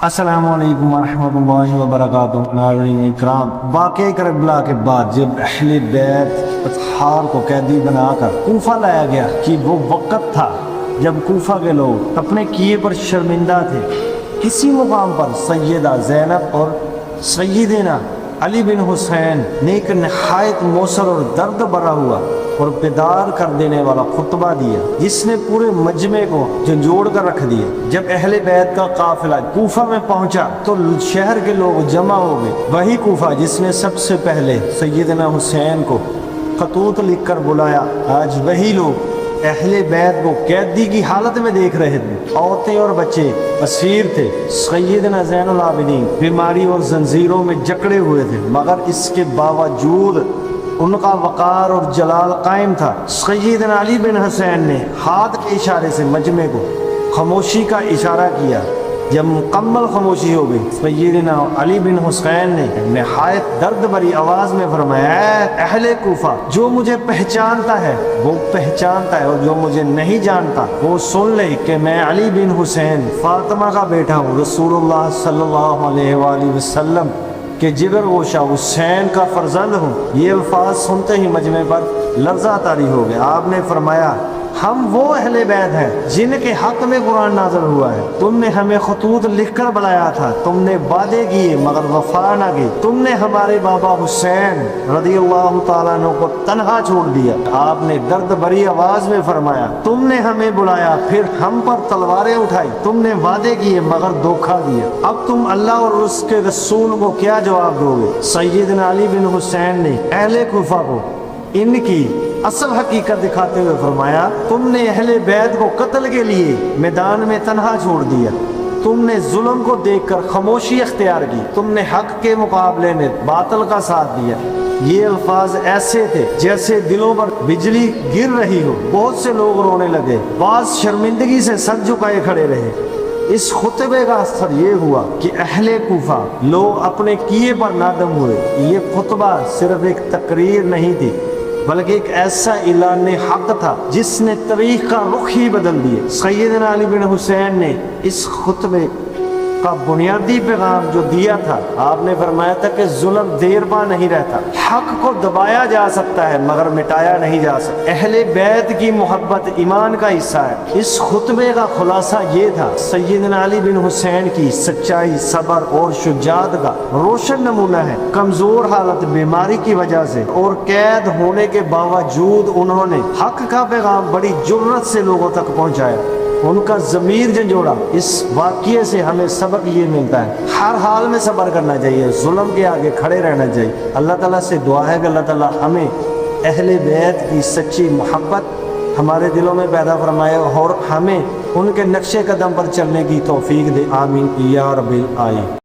السلام علیکم ورحمۃ اللہ وبرکاتہ۔ ناظرین اکرام، واقعہ کربلا کے بعد جب اہل بیت اطہار کو قیدی بنا کر کوفہ لایا گیا کہ وہ وقت تھا جب کوفہ کے لوگ اپنے کیے پر شرمندہ تھے، کسی مقام پر سیدہ زینب اور سیدنا علی بن حسین نے ایک نہایت موثر اور درد بھرا ہوا اور بیدار کر دینے والا خطبہ دیا جس نے پورے مجمع کو جھنجھوڑ کر رکھ دیا۔ جب اہل بیت کا قافلہ کوفہ میں پہنچا تو شہر کے لوگ جمع ہو گئے۔ وہی کوفہ جس نے سب سے پہلے سیدنا حسین کو خطوط لکھ کر بلایا، آج وہی لوگ اہل بیت کو قیدی کی حالت میں دیکھ رہے تھے۔ عورتیں اور بچے اسیر تھے۔ سیدنا زین العابدین بیماری اور زنجیروں میں جکڑے ہوئے تھے، مگر اس کے باوجود ان کا وقار اور جلال قائم تھا۔ سیدنا علی بن حسین نے ہاتھ کے اشارے سے مجمع کو خاموشی کا اشارہ کیا۔ جب مکمل خاموشی ہو گئی، سیدنا علی بن حسین نے نہایت درد بھری آواز میں فرمایا، اے اہل کوفہ، جو مجھے پہچانتا ہے وہ پہچانتا ہے، اور جو مجھے نہیں جانتا وہ سن لے کہ میں علی بن حسین فاطمہ کا بیٹا ہوں، رسول اللہ صلی اللہ علیہ وآلہ وسلم کہ جگر گوشہ حسین کا فرزند ہوں۔ یہ الفاظ سنتے ہی مجمع پر لرزہ طاری ہو گیا۔ آپ نے فرمایا، ہم وہ اہل بیت ہیں جن کے حق میں قرآن نازل ہوا ہے۔ تم نے ہمیں خطوط لکھ کر بلایا تھا، تم نے وعدے کیے مگر وفا نہ کی، تم نے ہمارے بابا حسین رضی اللہ تعالیٰ عنہ کو تنہا چھوڑ دیا۔ آپ نے درد بھری آواز میں فرمایا، تم نے ہمیں بلایا پھر ہم پر تلواریں اٹھائی، تم نے وعدے کیے مگر دھوکہ دیا، اب تم اللہ اور اس کے رسول کو کیا جواب دو گے؟ سیدنا علی بن حسین نے اہل کوفہ کو ان کی اصل حقیقت دکھاتے ہوئے فرمایا، تم نے اہل بیت کو قتل کے لیے میدان میں تنہا چھوڑ دیا، تم نے ظلم کو دیکھ کر خاموشی اختیار کی، تم نے حق کے مقابلے میں باطل کا ساتھ دیا۔ یہ الفاظ ایسے تھے جیسے دلوں پر بجلی گر رہی ہو۔ بہت سے لوگ رونے لگے، بعض شرمندگی سے سر جھکائے کھڑے رہے۔ اس خطبے کا اثر یہ ہوا کہ اہل کوفہ لوگ اپنے کیے پر نادم ہوئے۔ یہ خطبہ صرف ایک تقریر نہیں تھی بلکہ ایک ایسا اعلان حق تھا جس نے تاریخ کا رخ ہی بدل دیا۔ سیدنا علی بن حسین نے اس خطبے کا بنیادی پیغام جو دیا تھا، آپ نے فرمایا تھا کہ ظلم دیر پا نہیں رہتا، حق کو دبایا جا سکتا ہے مگر مٹایا نہیں جا سکتا۔ اہل بیت کی محبت ایمان کا حصہ ہے۔ اس خطبے کا خلاصہ یہ تھا، سیدنا علی بن حسین کی سچائی، صبر اور شجاعت کا روشن نمونہ ہے۔ کمزور حالت، بیماری کی وجہ سے اور قید ہونے کے باوجود انہوں نے حق کا پیغام بڑی جرأت سے لوگوں تک پہنچایا۔ ان کا ضمیر جھنجھوڑا۔ اس واقعے سے ہمیں سبق یہ ملتا ہے، ہر حال میں صبر کرنا چاہیے، ظلم کے آگے کھڑے رہنا چاہیے۔ اللہ تعالیٰ سے دعا ہے کہ اللہ تعالیٰ ہمیں اہل بیت کی سچی محبت ہمارے دلوں میں پیدا فرمائے اور ہمیں ان کے نقش قدم پر چلنے کی توفیق دے۔ آمین یا رب العالمین۔